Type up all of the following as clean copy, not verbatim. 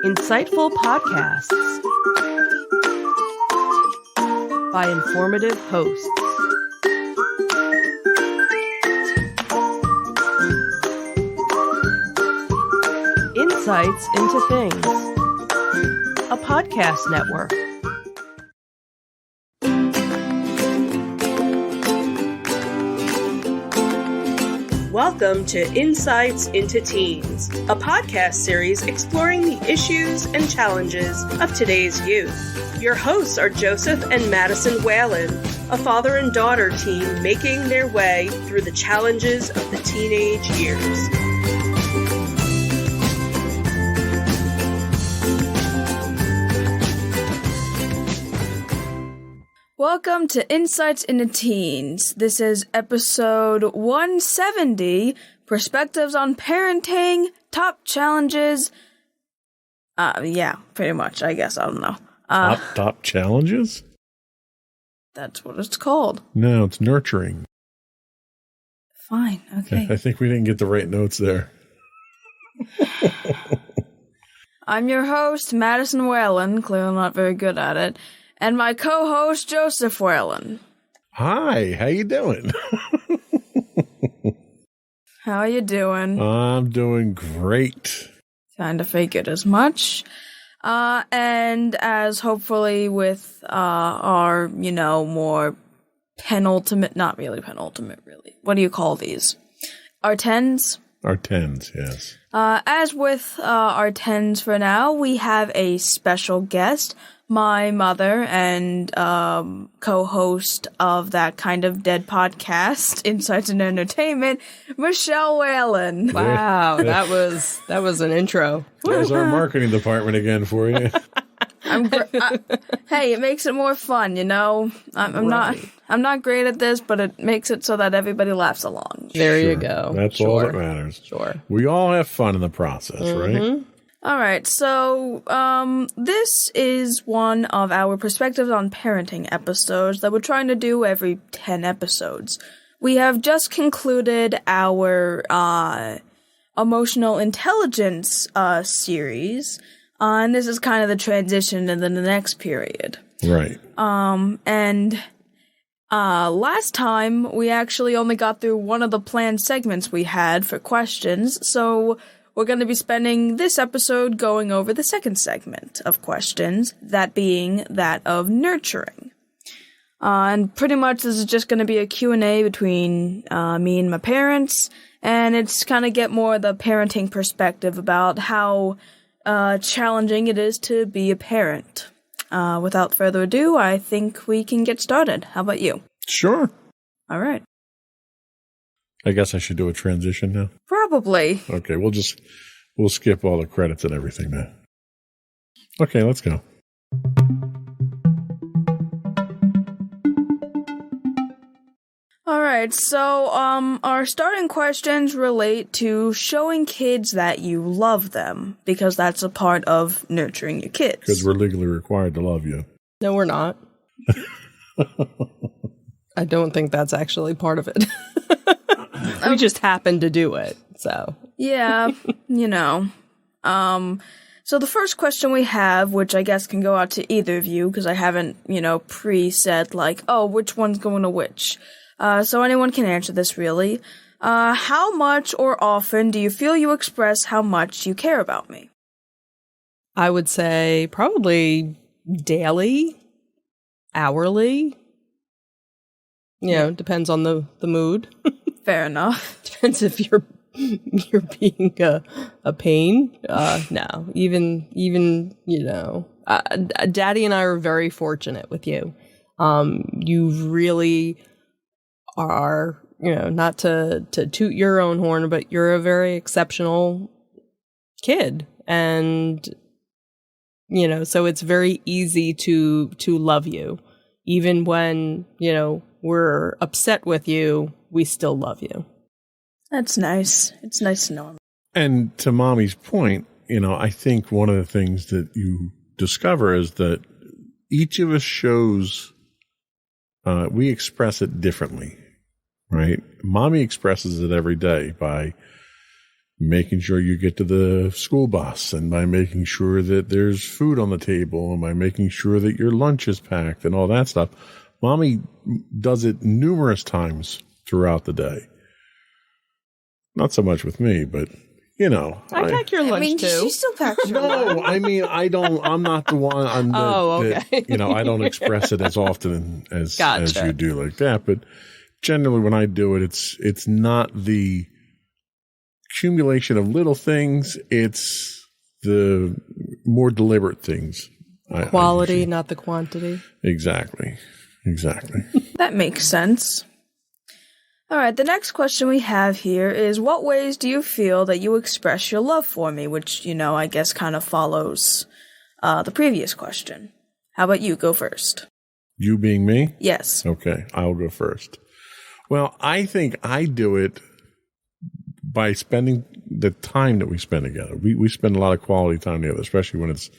Insightful podcasts by informative hosts. Insights into Things, a podcast network. Welcome to Insights into Teens, a podcast series exploring the issues and challenges of today's youth. Your hosts are Joseph and Madison Whalen, a father and daughter team making their way through the challenges of the teenage years. Welcome to Insights into Teens. This is episode 170, Perspectives on Parenting, Top Challenges. Yeah, pretty much, I guess. I don't know. Top challenges? That's what it's called. No, it's nurturing. Fine, okay. I think we didn't get the right notes there. I'm your host, Madison Whalen, clearly not very good at it, and my co-host, Joseph Whalen. Hi, how you doing? How you doing? I'm doing great. Kind of figured as much. And as hopefully with our, more penultimate, not really penultimate, really. What do you call these? Our tens? Our tens, yes. As with our tens for now, we have a special guest, my mother and co-host of that kind of dead podcast, Insights and Entertainment, Michelle Whalen. Wow, that was an intro. There's our marketing department again for you. Hey, it makes it more fun, I'm not great at this, but it makes it so that everybody laughs along. There you go. That's all that matters. Sure. We all have fun in the process, right? All right, so this is one of our Perspectives on Parenting episodes that we're trying to do every 10 episodes. We have just concluded our emotional intelligence series, and this is kind of the transition into the next period. Right. And last time we actually only got through one of the planned segments we had for questions, so we're going to be spending this episode going over the second segment of questions, that being that of nurturing. And pretty much this is just going to be a Q&A between me and my parents, and it's kind of get more the parenting perspective about how challenging it is to be a parent. Without further ado, I think we can get started. How about you? Sure. All right. I guess I should do a transition now. Probably. Okay, we'll skip all the credits and everything now. Okay, let's go. All right, so our starting questions relate to showing kids that you love them, because that's a part of nurturing your kids. Because we're legally required to love you. No, we're not. I don't think that's actually part of it. We just happen to do it, so. Yeah, So the first question we have, which I guess can go out to either of you, because I haven't, pre-said, which one's going to which. So anyone can answer this, really. How much or often do you feel you express how much you care about me? I would say probably daily, hourly. Depends on the mood. Fair enough. Depends if you're being a pain. No, even Daddy and I are very fortunate with you. You really are, not to toot your own horn, but you're a very exceptional kid, and so it's very easy to love you, even when we're upset with you. We still love you. That's nice. It's nice to know. And to Mommy's point, I think one of the things that you discover is that each of us shows, we express it differently, right? Mommy expresses it every day by making sure you get to the school bus, and by making sure that there's food on the table, and by making sure that your lunch is packed and all that stuff. Mommy does it numerous times throughout the day. Not so much with me, but I pack your lunch too. She still packs your lunch. No, I mean, I'm not the one okay. I don't express it as often as Gotcha. you do like that. But generally when I do it, it's not the accumulation of little things. It's the more deliberate things. Quality, not the quantity. Exactly. That makes sense. All right, the next question we have here is, what ways do you feel that you express your love for me? Which, I guess kind of follows the previous question. How about you? Go first. You being me? Yes. Okay, I'll go first. Well, I think I do it by spending the time that we spend together. We spend a lot of quality time together, especially when it's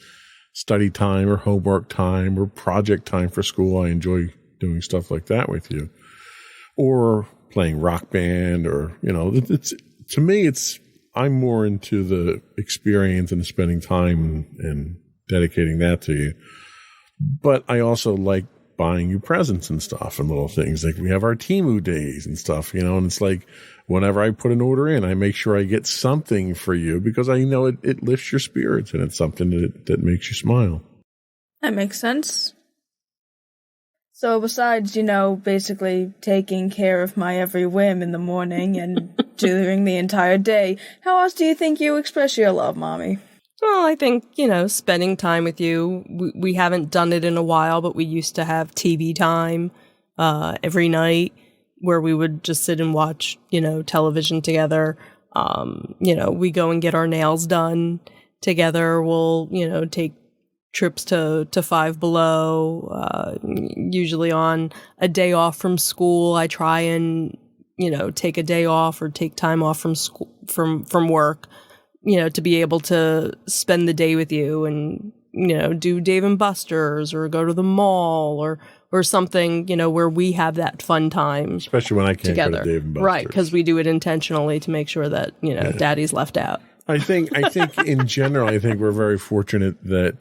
study time or homework time or project time for school. I enjoy doing stuff like that with you. Or playing rock band, or, it's to me, I'm more into the experience and spending time and dedicating that to you. But I also like buying you presents and stuff and little things. Like we have our Temu days and stuff, and it's like whenever I put an order in, I make sure I get something for you because I know it lifts your spirits and it's something that makes you smile. That makes sense. So besides, basically taking care of my every whim in the morning and during the entire day, how else do you think you express your love, Mommy? Well, I think, spending time with you. We haven't done it in a while, but we used to have TV time every night where we would just sit and watch, television together. We go and get our nails done together. We'll, take trips to Five Below, usually on a day off from school. I try and, take a day off or take time off from school, from work, to be able to spend the day with you and, do Dave and Buster's or go to the mall or something, where we have that fun time. Especially when I can't together. go to Dave and Buster's. Right, because we do it intentionally to make sure that, Daddy's left out. I think in general, I think we're very fortunate that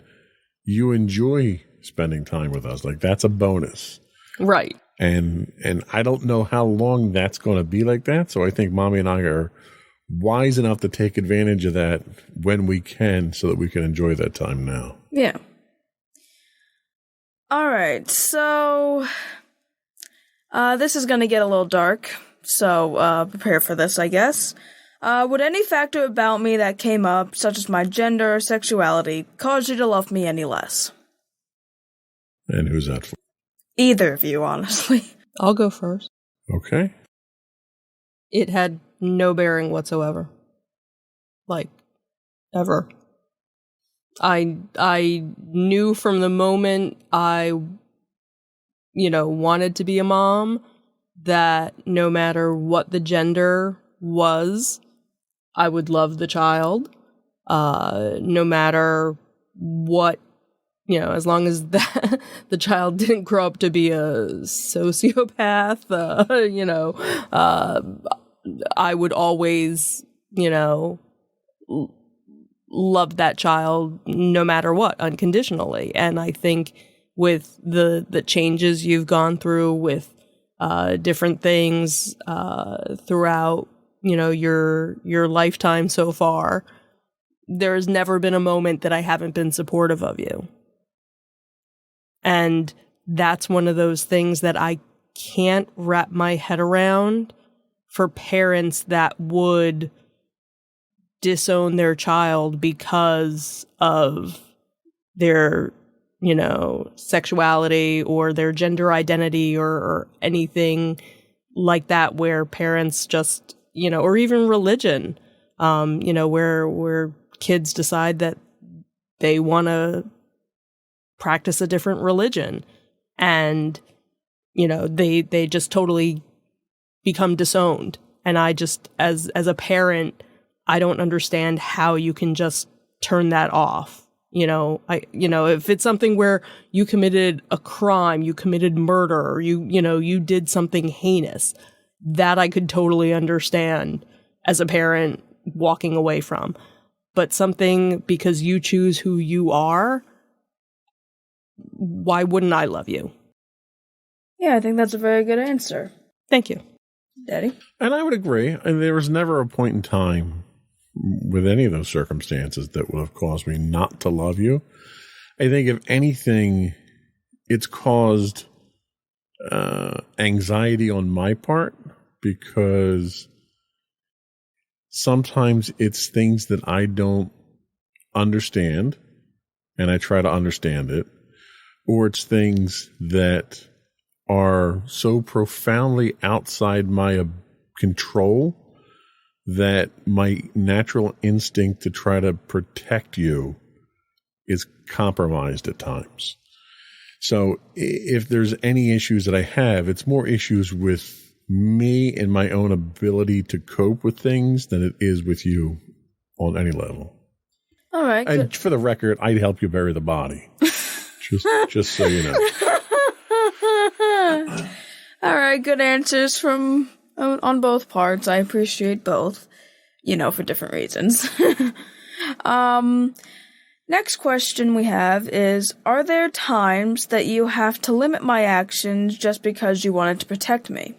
you enjoy spending time with us. Like that's a bonus. Right. And I don't know how long that's going to be like that. So I think Mommy and I are wise enough to take advantage of that when we can so that we can enjoy that time now. Yeah. All right. So this is going to get a little dark. So prepare for this, I guess. Would any factor about me that came up, such as my gender or sexuality, cause you to love me any less? And who's that for? Either of you, honestly. I'll go first. Okay. It had no bearing whatsoever. Like, ever. I knew from the moment I, wanted to be a mom that no matter what the gender was, I would love the child, no matter what, as long as the child didn't grow up to be a sociopath, I would always, love that child no matter what, unconditionally. And I think with the changes you've gone through with different things throughout your lifetime so far, there's never been a moment that I haven't been supportive of you. And that's one of those things that I can't wrap my head around for parents that would disown their child because of their, sexuality or their gender identity or anything like that, where parents just, or even religion, where kids decide that they want to practice a different religion and, they just totally become disowned. And I just, as a parent, I don't understand how you can just turn that off. If it's something where you committed a crime, you committed murder, or you did something heinous, that I could totally understand as a parent, walking away from, but something because you choose who you are, why wouldn't I love you? Yeah, I think that's a very good answer. Thank you. Daddy? And I would agree. And there was never a point in time with any of those circumstances that would have caused me not to love you. I think if anything, it's caused anxiety on my part, because sometimes it's things that I don't understand and I try to understand it, or it's things that are so profoundly outside my control that my natural instinct to try to protect you is compromised at times. So if there's any issues that I have, it's more issues with me and my own ability to cope with things than it is with you on any level. All right. And for the record, I'd help you bury the body. just so you know. All right, good answers from on both parts. I appreciate both, for different reasons. Next question we have is, are there times that you have to limit my actions just because you wanted to protect me?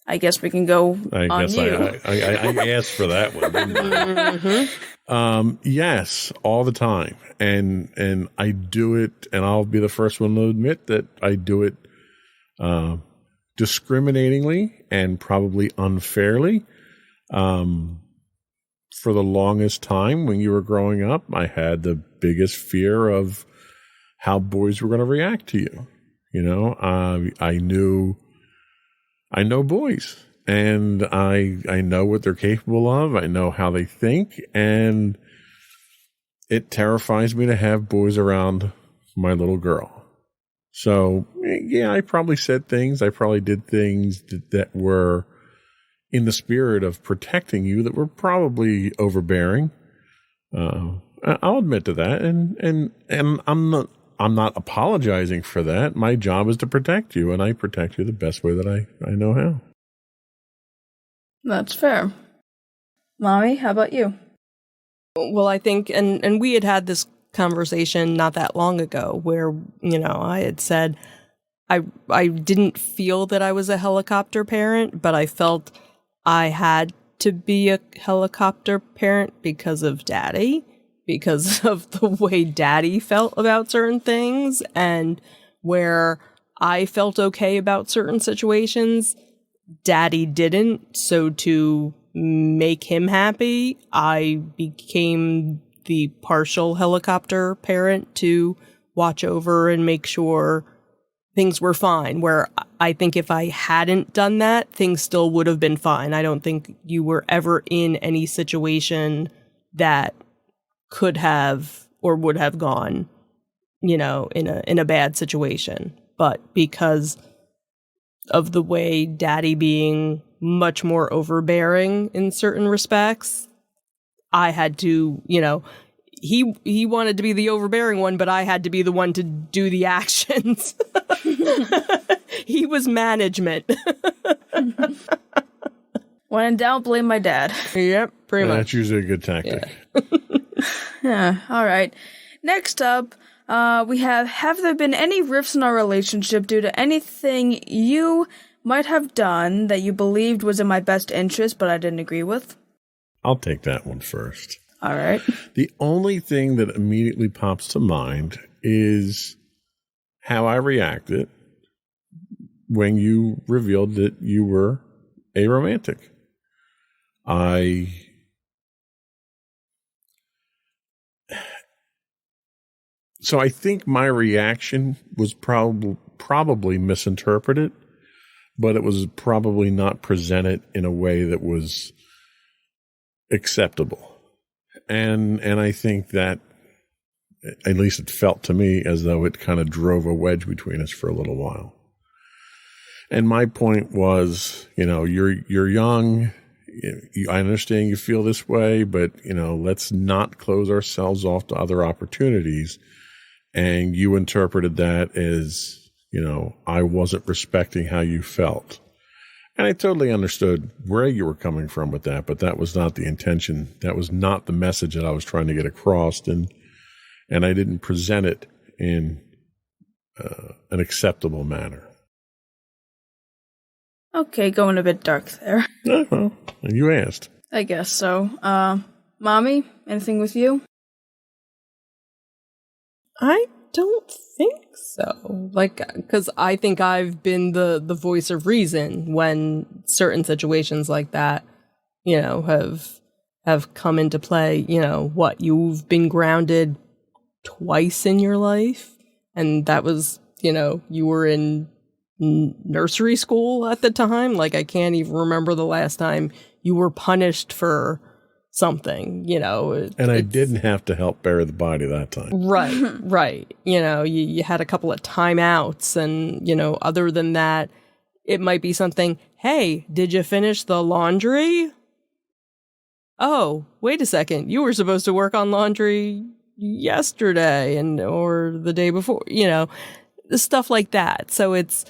I guess we can go I on guess you. I asked for that one, didn't I? Yes, all the time. And I do it, and I'll be the first one to admit that I do it discriminatingly and probably unfairly. For the longest time when you were growing up, I had the biggest fear of how boys were going to react to you. I know boys, and I know what they're capable of. I know how they think, and it terrifies me to have boys around my little girl. So, yeah, I probably said things. I probably did things that were in the spirit of protecting you that were probably overbearing. I'll admit to that, and I'm not apologizing for that. My job is to protect you, and I protect you the best way that I know how. That's fair. Mommy, how about you? Well, I think, and we had this conversation not that long ago where, I had said I didn't feel that I was a helicopter parent, but I felt I had to be a helicopter parent because of Daddy, because of the way Daddy felt about certain things, and where I felt okay about certain situations, Daddy didn't. So to make him happy, I became the partial helicopter parent to watch over and make sure things were fine, where I think if I hadn't done that, things still would have been fine. I don't think you were ever in any situation that could have or would have gone, in a bad situation. But because of the way Daddy being much more overbearing in certain respects, I had to, he wanted to be the overbearing one, but I had to be the one to do the actions. He was management. When in doubt, blame my dad. Yep, pretty much. That's usually a good tactic. Yeah, all right. Next up, we have there been any rifts in our relationship due to anything you might have done that you believed was in my best interest, but I didn't agree with? I'll take that one first. All right. The only thing that immediately pops to mind is how I reacted when you revealed that you were a romantic. So I think my reaction was probably misinterpreted, but it was probably not presented in a way that was acceptable. And I think that, at least it felt to me as though it kind of drove a wedge between us for a little while. And my point was, you're young. I understand you feel this way, but, let's not close ourselves off to other opportunities. And you interpreted that as, I wasn't respecting how you felt. And I totally understood where you were coming from with that, but that was not the intention. That was not the message that I was trying to get across, and I didn't present it in an acceptable manner. Okay, going a bit dark there. Well, you asked. I guess so. Mommy, anything with you? I don't think so. Like, because I think I've been the voice of reason when certain situations like that, have come into play. What, you've been grounded twice in your life, and that was, you were in nursery school at the time. Like, I can't even remember the last time you were punished for something, And I didn't have to help bury the body that time. Right. You had a couple of timeouts, and, other than that, it might be something, hey, did you finish the laundry? Oh, wait a second. You were supposed to work on laundry yesterday or the day before, stuff like that. So it's,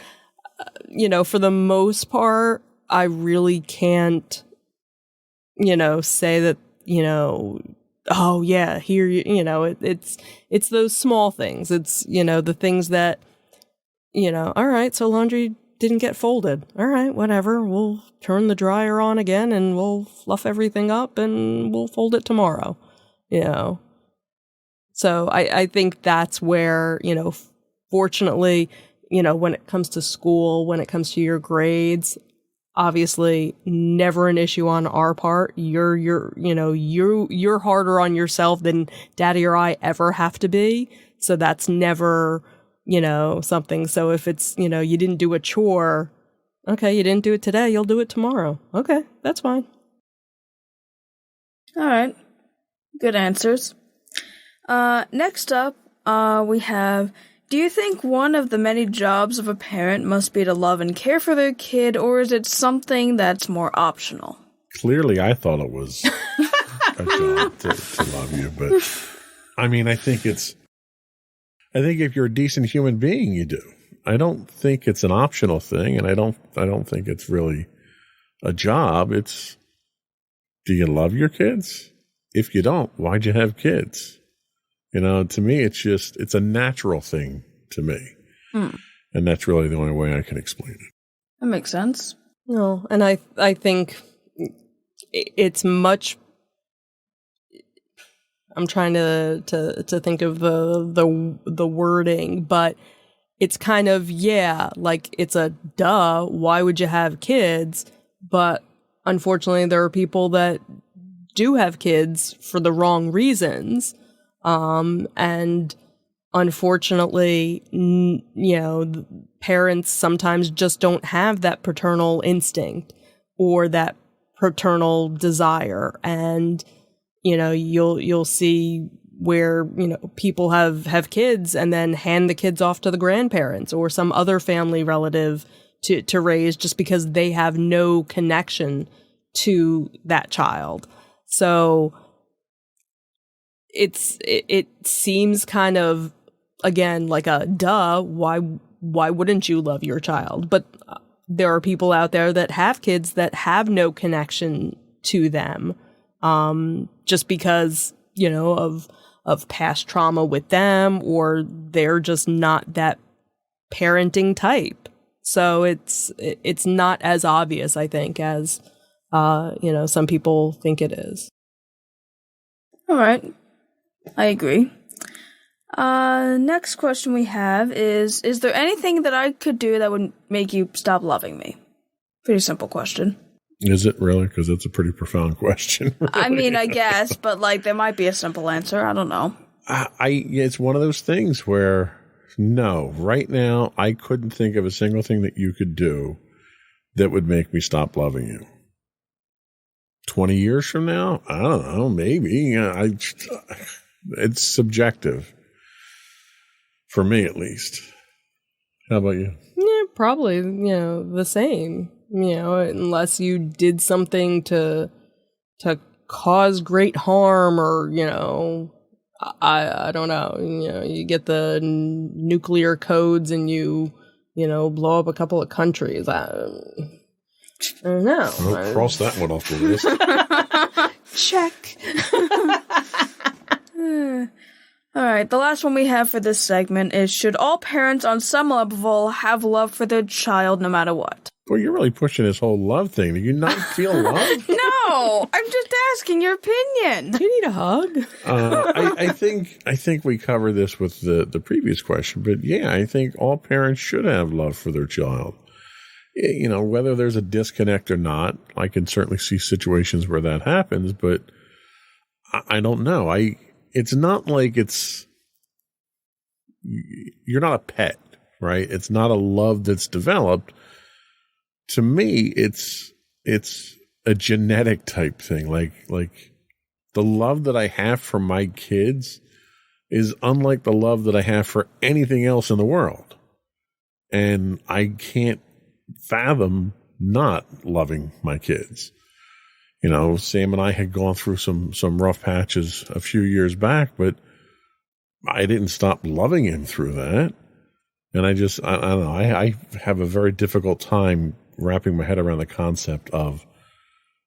for the most part, I really can't, say that, oh yeah, here, it's those small things. It's, the things that, all right, so laundry didn't get folded. All right, whatever. We'll turn the dryer on again and we'll fluff everything up and we'll fold it tomorrow, So I think that's where, fortunately, when it comes to school, when it comes to your grades, obviously never an issue on our part. You're harder on yourself than Daddy or I ever have to be. So that's never, something. So if it's, you didn't do a chore, okay, you didn't do it today, you'll do it tomorrow. Okay, that's fine. All right. Good answers. Next up, we have, do you think one of the many jobs of a parent must be to love and care for their kid, or is it something that's more optional? Clearly, I thought it was a job to love you, but I mean, I think if you're a decent human being, you do. I don't think it's an optional thing, and I don't think it's really a job. It's, do you love your kids? If you don't, why'd you have kids? To me, it's a natural thing to me. And that's really the only way I can explain it. That makes sense. No, and I think it's much, I'm trying to think of the wording, but it's kind of, yeah, like it's a duh, why would you have kids? But unfortunately, there are people that do have kids for the wrong reasons. And unfortunately, parents sometimes just don't have that paternal instinct or that paternal desire. And, you'll see where, people have kids and then hand the kids off to the grandparents or some other family relative to raise just because they have no connection to that child. So it seems kind of, again, like a duh, why wouldn't you love your child? But there are people out there that have kids that have no connection to them, just because, of past trauma with them, or they're just not that parenting type. So it's not as obvious, I think, as some people think it is. All right. I agree. Next question we have is there anything that I could do that would make you stop loving me? Pretty simple question. Is it really? Because it's a pretty profound question. Really. I mean, I guess, but there might be a simple answer. I don't know. It's one of those things where, no, right now, I couldn't think of a single thing that you could do that would make me stop loving you. 20 years from now? I don't know, maybe. It's subjective. For me, at least. How about you? Yeah, probably, the same. Unless you did something to cause great harm, or, I don't know. You get the nuclear codes and you blow up a couple of countries. I don't know. I'll cross that one off the list. Check. All right, the last one we have for this segment is, should all parents on some level have love for their child no matter what? Well, you're really pushing this whole love thing. Do you not feel love? No, I'm just asking your opinion. Do you need a hug? I think we covered this with the previous question, but yeah, I think all parents should have love for their child. You know, whether there's a disconnect or not, I can certainly see situations where that happens, but I don't know. It's not like you're not a pet, right? It's not a love that's developed. To me, it's a genetic type thing. Like the love that I have for my kids is unlike the love that I have for anything else in the world. And I can't fathom not loving my kids. You know, Sam and I had gone through some rough patches a few years back, but I didn't stop loving him through that. And I don't know, I have a very difficult time wrapping my head around the concept of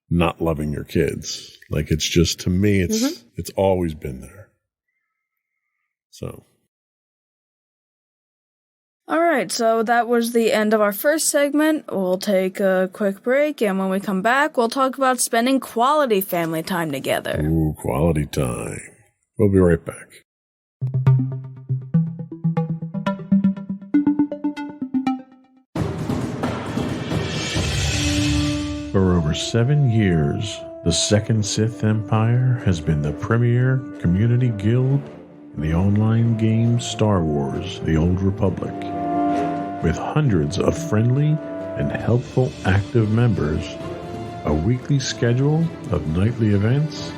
not loving your kids. Like, it's just, to me, it's always been there. So. All right, so that was the end of our first segment. We'll take a quick break, and when we come back, we'll talk about spending quality family time together. Ooh, quality time. We'll be right back. For over 7 years, the Second Sith Empire has been the premier community guild in the online game Star Wars: The Old Republic. With hundreds of friendly and helpful active members, a weekly schedule of nightly events,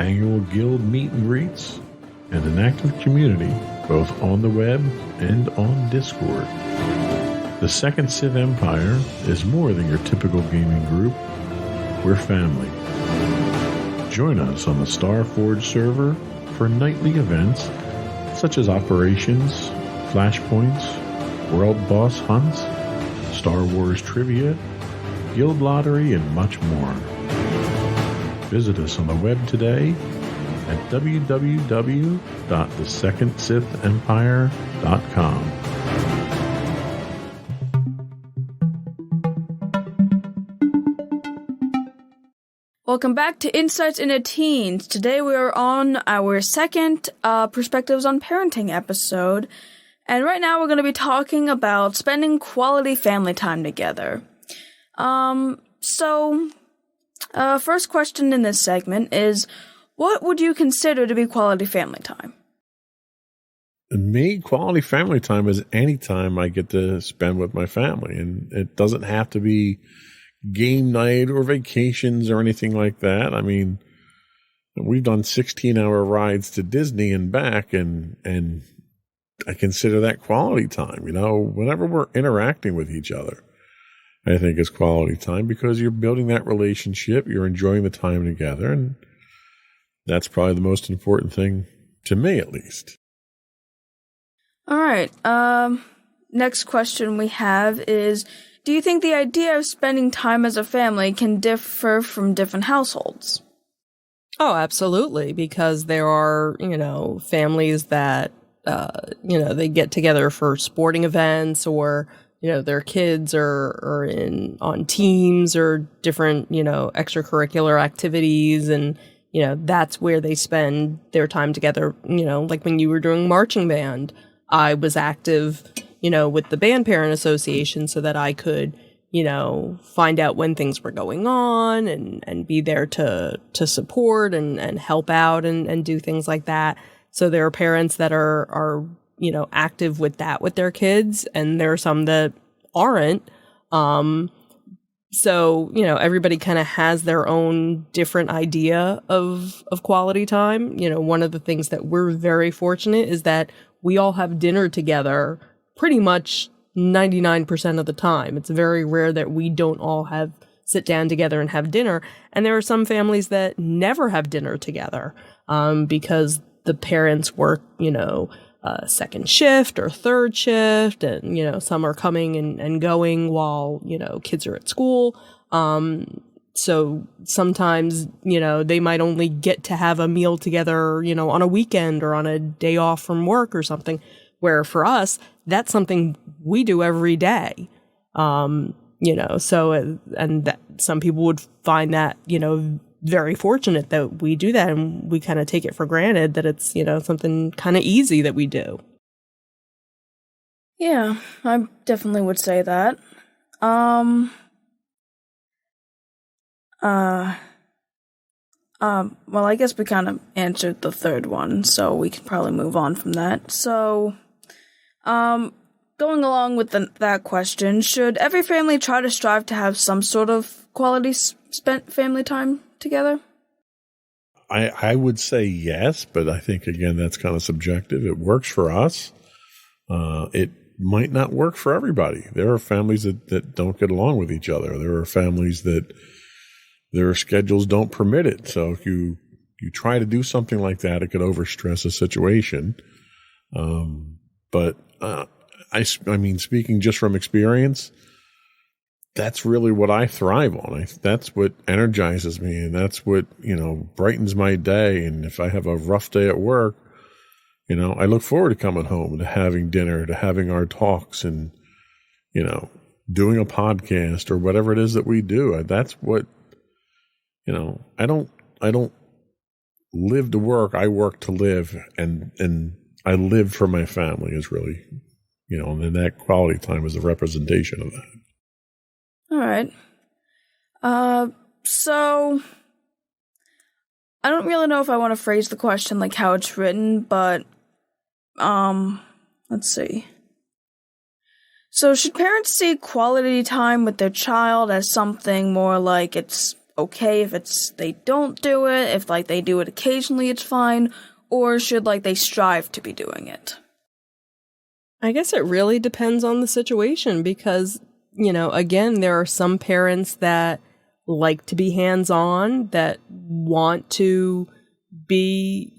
annual guild meet and greets, and an active community both on the web and on Discord. The Second Sith Empire is more than your typical gaming group. We're family. Join us on the Starforge server for nightly events such as operations, flashpoints, world boss hunts, Star Wars trivia, guild lottery, and much more. Visit us on the web today at www.thesecondsithempire.com. Welcome back to Insights into Teens. Today we are on our second Perspectives on Parenting episode. And right now we're going to be talking about spending quality family time together. First question in this segment is, what would you consider to be quality family time? Me, quality family time is any time I get to spend with my family. And it doesn't have to be game night or vacations or anything like that. I mean, we've done 16-hour rides to Disney and back, and I consider that quality time. You know, whenever we're interacting with each other, I think it's quality time because you're building that relationship, you're enjoying the time together, and that's probably the most important thing to me, at least. All right. Next question we have is, do you think the idea of spending time as a family can differ from different households? Oh, absolutely, because there are, families that they get together for sporting events, or, their kids are on teams or different, extracurricular activities. And, that's where they spend their time together. Like when you were doing marching band, I was active, with the Band Parent Association so that I could, find out when things were going on and be there to support and help out and do things like that. So there are parents that are active with that with their kids, and there are some that aren't. So, everybody kind of has their own different idea of quality time. One of the things that we're very fortunate is that we all have dinner together pretty much 99% of the time. It's very rare that we don't all sit down together and have dinner. And there are some families that never have dinner together because the parents work, second shift or third shift, and, some are coming and going while, kids are at school. So sometimes, they might only get to have a meal together, on a weekend or on a day off from work or something, where for us, that's something we do every day. So, and that some people would find that, very fortunate that we do that, and we kind of take it for granted that it's, something kind of easy that we do. Yeah, I definitely would say that. Well, I guess we kind of answered the third one, so we can probably move on from that. So, going along with that question, should every family try to strive to have some sort of quality spent family time together? I would say yes, but I think, again, that's kind of subjective. It works for us. It might not work for everybody. There are families that don't get along with each other. There are families that their schedules don't permit it. So if you try to do something like that, it could overstress a situation. But I mean, speaking just from experience, that's really what I thrive on. That's what energizes me, and that's what, brightens my day. And if I have a rough day at work, I look forward to coming home, to having dinner, to having our talks, and, doing a podcast or whatever it is that we do. That's what, I don't live to work. I work to live, and I live for my family is really, and then that quality time is a representation of that. All right. So I don't really know if I want to phrase the question like how it's written, but let's see. So should parents see quality time with their child as something more like it's okay if they don't do it, if they do it occasionally it's fine, or should they strive to be doing it? I guess it really depends on the situation because, again, there are some parents that like to be hands-on, that want to be,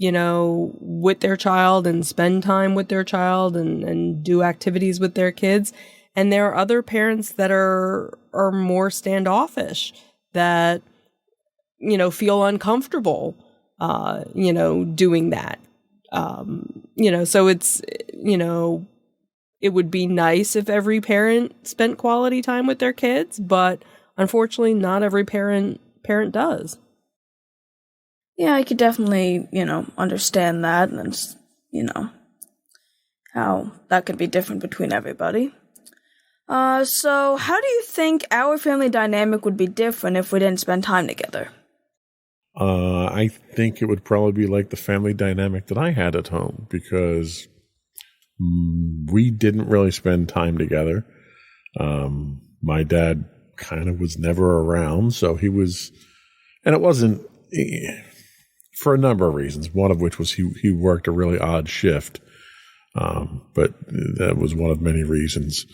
with their child and spend time with their child and do activities with their kids. And there are other parents that are more standoffish, that, feel uncomfortable, doing that. So it's, it would be nice if every parent spent quality time with their kids, but unfortunately not every parent does. Yeah, I could definitely, understand that, and, how that could be different between everybody. So how do you think our family dynamic would be different if we didn't spend time together? I think it would probably be like the family dynamic that I had at home, because we didn't really spend time together. My dad kind of was never around, so he was, and it wasn't for a number of reasons, one of which was he worked a really odd shift, but that was one of many reasons.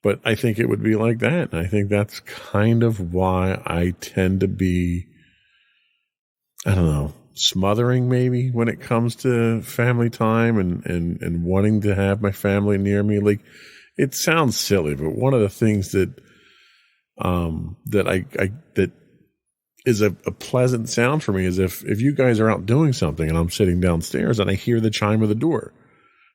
But I think it would be like that, and I think that's kind of why I tend to be, I don't know, smothering maybe when it comes to family time and wanting to have my family near me. Like, it sounds silly, but one of the things that that is a pleasant sound for me is if you guys are out doing something and I'm sitting downstairs and I hear the chime of the door.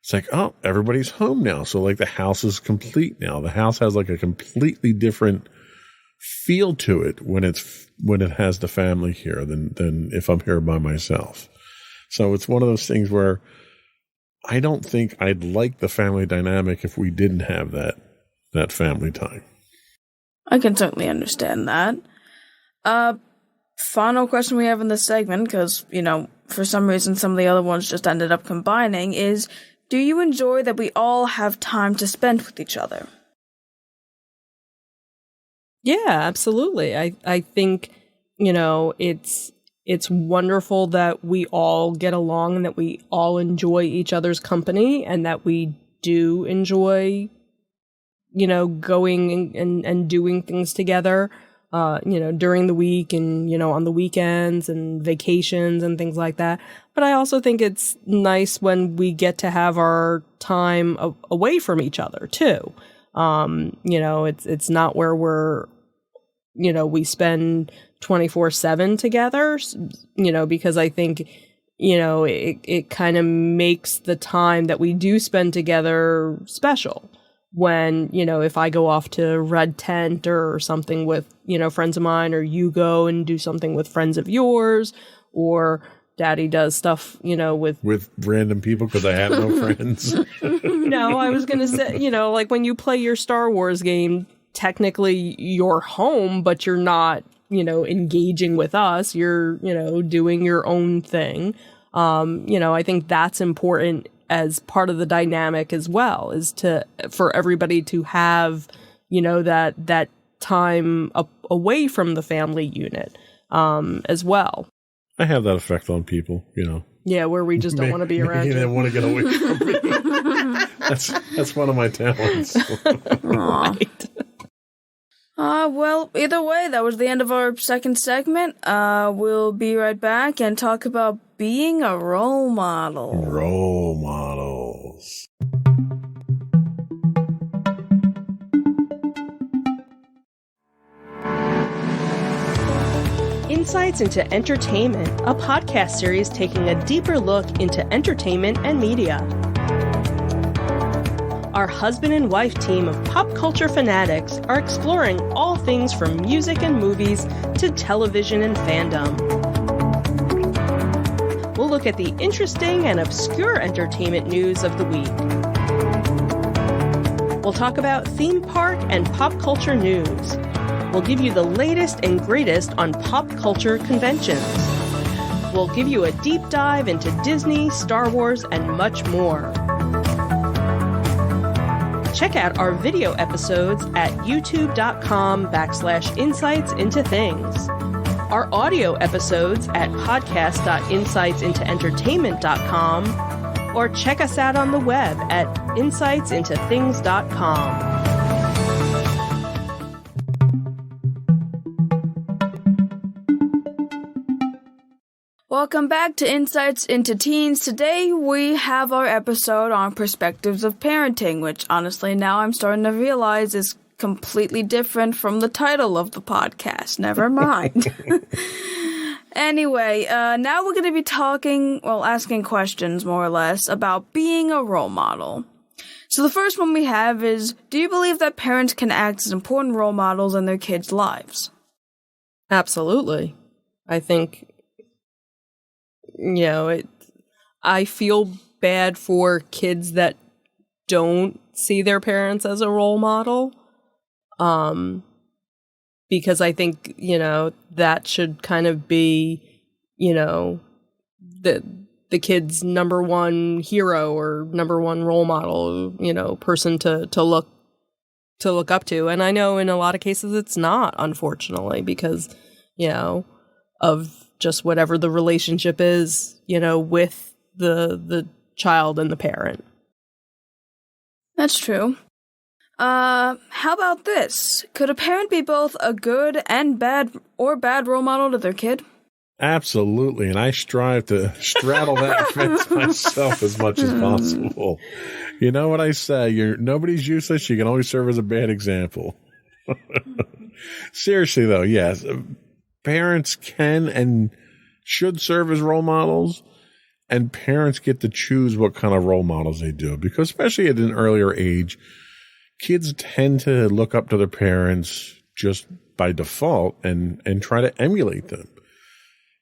It's like, oh, everybody's home now. So the house is complete now. The house has a completely different feel to it when it has the family here than if I'm here by myself. So it's one of those things where I don't think I'd like the family dynamic if we didn't have that family time. I can certainly understand that. Final question we have in this segment, because, for some reason some of the other ones just ended up combining, is, do you enjoy that we all have time to spend with each other? Yeah, absolutely. I think, it's wonderful that we all get along and that we all enjoy each other's company, and that we do enjoy, going and doing things together. during the week and, on the weekends and vacations and things like that. But I also think it's nice when we get to have our time away from each other too. It's not where we're, we spend 24/7 together, because I think, it kind of makes the time that we do spend together special. When, if I go off to Red Tent or something with, friends of mine, or you go and do something with friends of yours, or Daddy does stuff, with random people because I have no friends. No, I was going to say, like when you play your Star Wars game, technically you're home, but you're not, engaging with us. You're, doing your own thing. I think that's important as part of the dynamic as well, is for everybody to have, that time away from the family unit, as well. I have that effect on people, Yeah, where we just don't want to be around you. They want to get away from me. That's one of my talents. Right. Well, either way, that was the end of our second segment. We'll be right back and talk about being a role model. Role models. Insights into Entertainment, a podcast series taking a deeper look into entertainment and media. Our husband and wife team of pop culture fanatics are exploring all things from music and movies to television and fandom. We'll look at the interesting and obscure entertainment news of the week. We'll talk about theme park and pop culture news. We'll give you the latest and greatest on pop culture conventions. We'll give you a deep dive into Disney, Star Wars, and much more. Check out our video episodes at youtube.com/insightsintothings. Our audio episodes at podcast.insightsintoentertainment.com, or check us out on the web at insightsintothings.com. Welcome back to Insights into Teens. Today we have our episode on perspectives of parenting, which honestly now I'm starting to realize is completely different from the title of the podcast. Never mind. Anyway, now we're going to be asking questions more or less about being a role model. So the first one we have is, do you believe that parents can act as important role models in their kids' lives? Absolutely. I think, I feel bad for kids that don't see their parents as a role model. Because I think, that should kind of be, the kid's number one hero or number one role model, person to look up to. And I know in a lot of cases it's not, unfortunately, because, of just whatever the relationship is, with the child and the parent. That's true. How about this? Could a parent be both a good and bad role model to their kid? Absolutely, and I strive to straddle that fence myself as much as possible. You know what I say? Nobody's useless. You can always serve as a bad example. Seriously, though, yes, parents can and should serve as role models, and parents get to choose what kind of role models they do, because especially at an earlier age, kids tend to look up to their parents just by default and try to emulate them.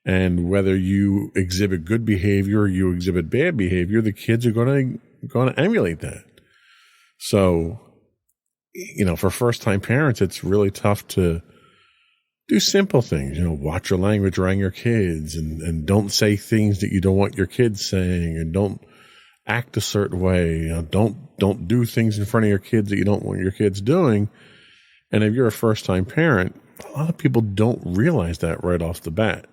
And whether you exhibit good behavior or you exhibit bad behavior, the kids are going to emulate that. So, for first-time parents, it's really tough to do simple things. Watch your language around your kids, and don't say things that you don't want your kids saying, and don't act a certain way. Don't do things in front of your kids that you don't want your kids doing. And if you're a first-time parent, a lot of people don't realize that right off the bat.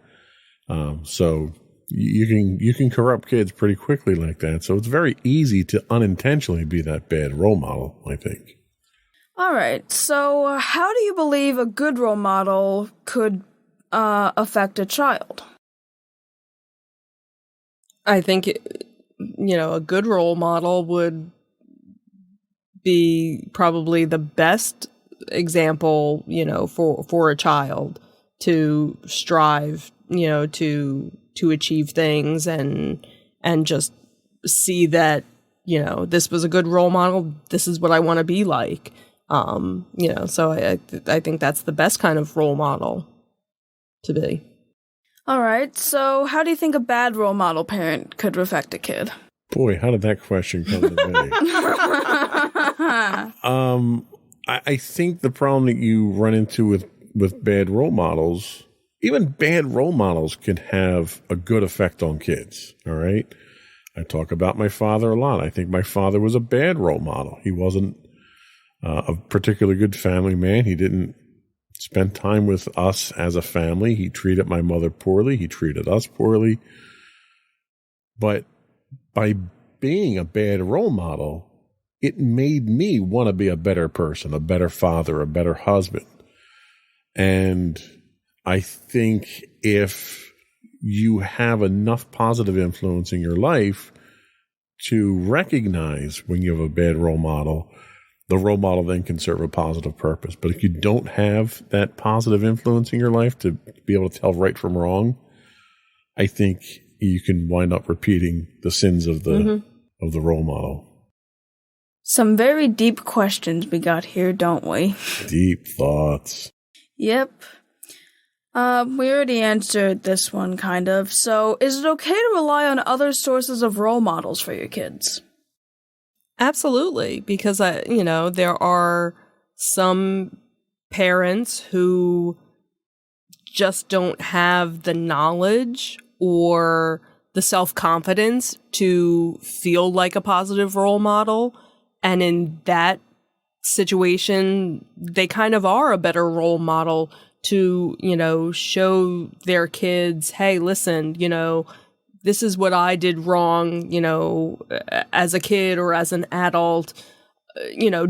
So you can corrupt kids pretty quickly like that. So it's very easy to unintentionally be that bad role model, I think. All right. So, how do you believe a good role model could affect a child? I think, a good role model would be probably the best example, for a child to strive, to achieve things and just see that, this was a good role model. This is what I want to be like. So I think that's the best kind of role model to be. All right. So, how do you think a bad role model parent could affect a kid? Boy, how did that question come to me? I think the problem that you run into with bad role models, even bad role models can have a good effect on kids. All right. I talk about my father a lot. I think my father was a bad role model. He wasn't a particularly good family man. He didn't spend time with us as a family. He treated my mother poorly. He treated us poorly. But by being a bad role model, it made me want to be a better person, a better father, a better husband. And I think if you have enough positive influence in your life to recognize when you have a bad role model, the role model then can serve a positive purpose. But if you don't have that positive influence in your life to be able to tell right from wrong, I think you can wind up repeating the sins of the role model. Some very deep questions we got here, don't we? Deep thoughts. Yep. We already answered this one, kind of. So, is it okay to rely on other sources of role models for your kids? Absolutely, because there are some parents who just don't have the knowledge or the self-confidence to feel like a positive role model. And in that situation, they kind of are a better role model to, show their kids, hey, listen, this is what I did wrong, as a kid or as an adult.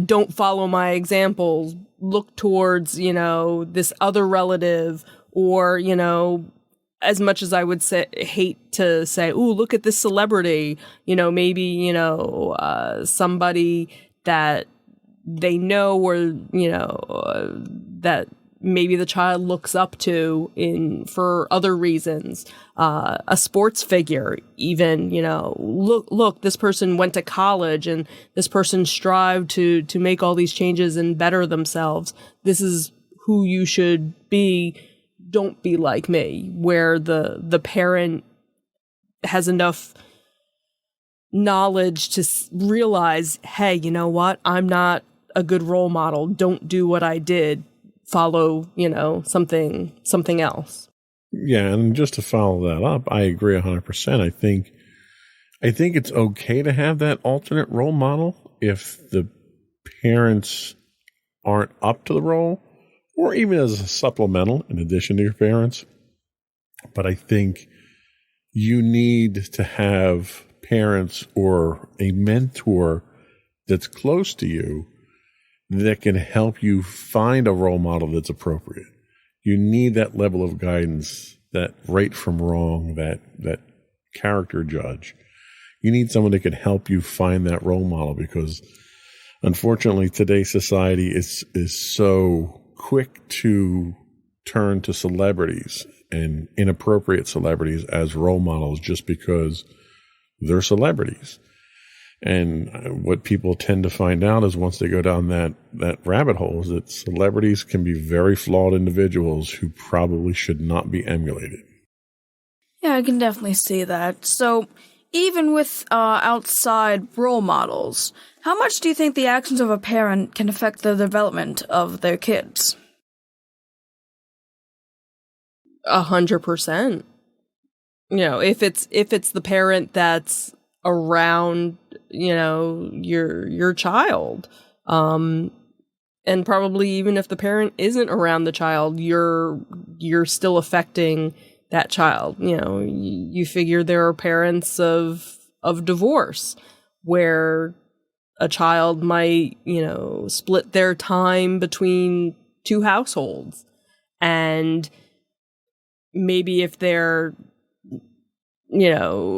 Don't follow my examples. Look towards, this other relative, or, as much as I would hate to say, ooh, look at this celebrity, maybe, somebody that they know, or, that maybe the child looks up to for other reasons, a sports figure, even, look, this person went to college and this person strived to make all these changes and better themselves. This is who you should be. Don't be like me, where the parent has enough knowledge to realize, hey, you know what? I'm not a good role model. Don't do what I did. Follow, something else. Yeah, and just to follow that up, I agree 100%. I think it's okay to have that alternate role model if the parents aren't up to the role, or even as a supplemental in addition to your parents. But I think you need to have parents or a mentor that's close to you that can help you find a role model that's appropriate. You need that level of guidance, that right from wrong, that character judge. You need someone that can help you find that role model, because unfortunately today's society is so quick to turn to celebrities and inappropriate celebrities as role models just because they're celebrities. And what people tend to find out is once they go down that rabbit hole is that celebrities can be very flawed individuals who probably should not be emulated. Yeah, I can definitely see that. So, even with outside role models, how much do you think the actions of a parent can affect the development of their kids? 100%. If it's the parent that's around, your child, and probably even if the parent isn't around the child, you're still affecting that child. You figure there are parents of divorce where a child might, split their time between two households. And maybe if they're,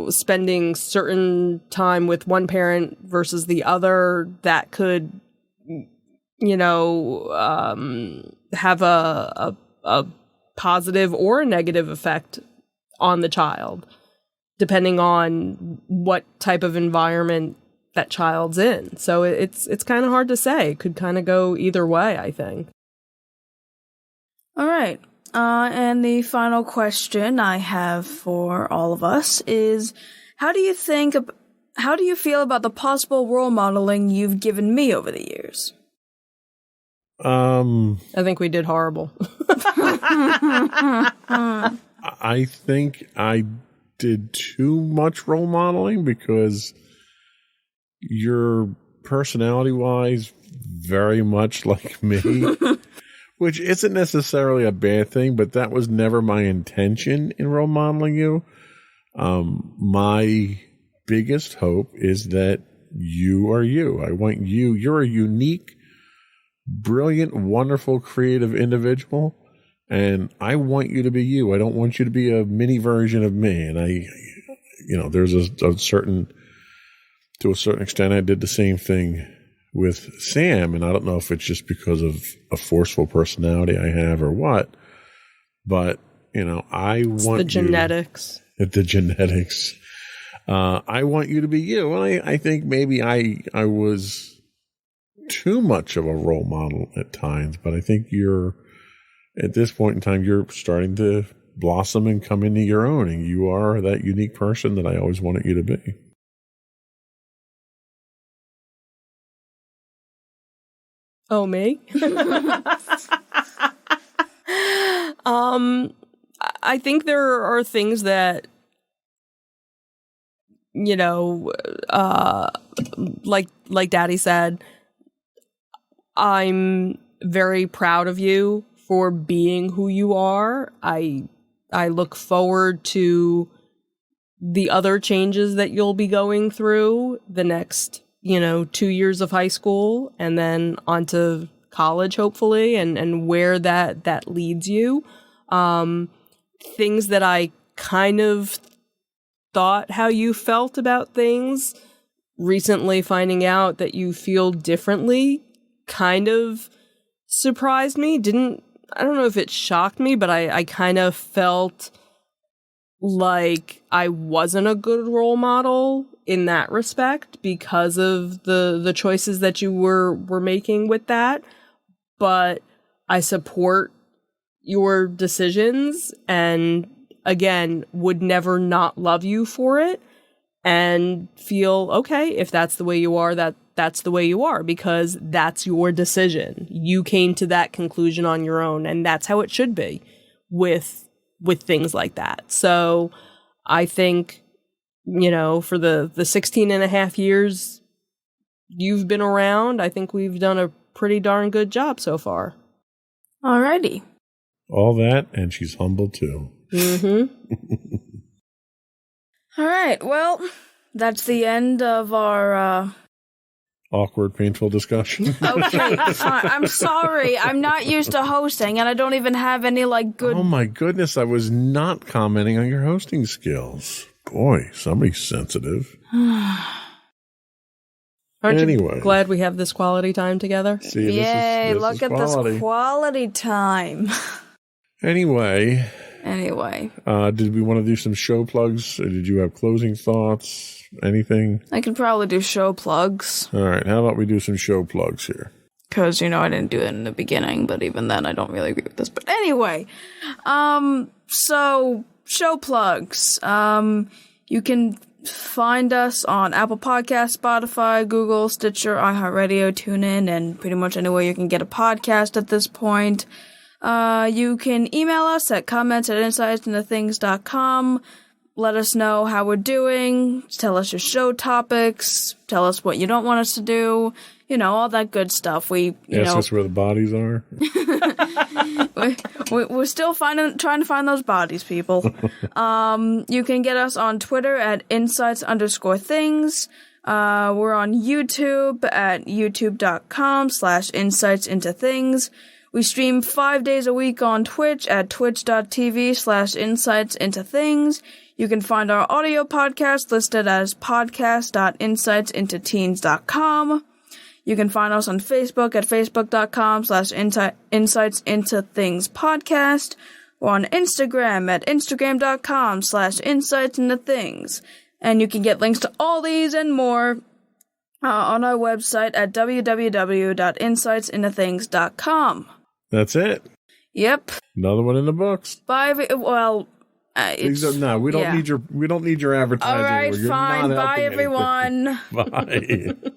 spending certain time with one parent versus the other, that could, have a positive or a negative effect on the child, depending on what type of environment that child's in. So it's kind of hard to say. It could kind of go either way, I think. All right. And the final question I have for all of us is, how do you feel about the possible role modeling you've given me over the years? I think we did horrible. I think I did too much role modeling because you're personality-wise very much like me, which isn't necessarily a bad thing, but that was never my intention in role modeling you. My biggest hope is that you are you. I want you. You're a unique, brilliant, wonderful, creative individual, and I want you to be you. I don't want you to be a mini version of me. And there's a certain extent, I did the same thing with Sam, and I don't know if it's just because of a forceful personality I have or what, but I want the genetics. The genetics. I want you to be you, and I think maybe I was too much of a role model at times, but I think at this point in time, you're starting to blossom and come into your own, and you are that unique person that I always wanted you to be. Oh, me? I think there are things that, like Daddy said, I'm very proud of you for being who you are. I look forward to the other changes that you'll be going through the next 2 years of high school and then onto college, hopefully, and where that leads you. Things that I kind of thought how you felt about things, recently finding out that you feel differently kind of surprised me. I don't know if it shocked me, but I kind of felt like I wasn't a good role model in that respect because of the choices that you were making with that. But I support your decisions and, again, would never not love you for it and feel, okay, if that's the way you are, that's the way you are, because that's your decision. You came to that conclusion on your own, and that's how it should be with things like that. So I think, for the 16 and a half years you've been around, I think we've done a pretty darn good job so far. Alrighty. All that, and she's humble too. Mm-hmm. All right, well, that's the end of our awkward, painful discussion. Okay, fine. I'm sorry. I'm not used to hosting, and I don't even have any, good... Oh, my goodness. I was not commenting on your hosting skills. Boy, somebody's sensitive. Aren't anyway. you glad we have this quality time together? See, Yay, this look is at quality. this quality time. Anyway, did we want to do some show plugs? Or did you have closing thoughts? Anything? I could probably do show plugs. All right, how about we do some show plugs here? Because, I didn't do it in the beginning, but even then I don't really agree with this. But anyway, so show plugs. You can find us on Apple Podcasts, Spotify, Google, Stitcher, iHeartRadio, TuneIn, and pretty much anywhere you can get a podcast at this point. You can email us at comments@insightsintothings.com. Let us know how we're doing. Tell us your show topics. Tell us what you don't want us to do. All that good stuff. Ask us where the bodies are. We're still trying to find those bodies, people. You can get us on Twitter at insights_things. We're on YouTube at youtube.com/insightsintothings. We stream 5 days a week on Twitch at twitch.tv/insightsintothings. You can find our audio podcast listed as podcast.insightsintoteens.com. You can find us on Facebook at facebook.com/insightsintothingspodcast. We're on Instagram at instagram.com/insightsintothings. And you can get links to all these and more on our website at www.insightsintothings.com. That's it. Yep. Another one in the books. Bye. No, we don't need your advertising. All right, You're fine. not Bye, helping everyone. anything. Bye.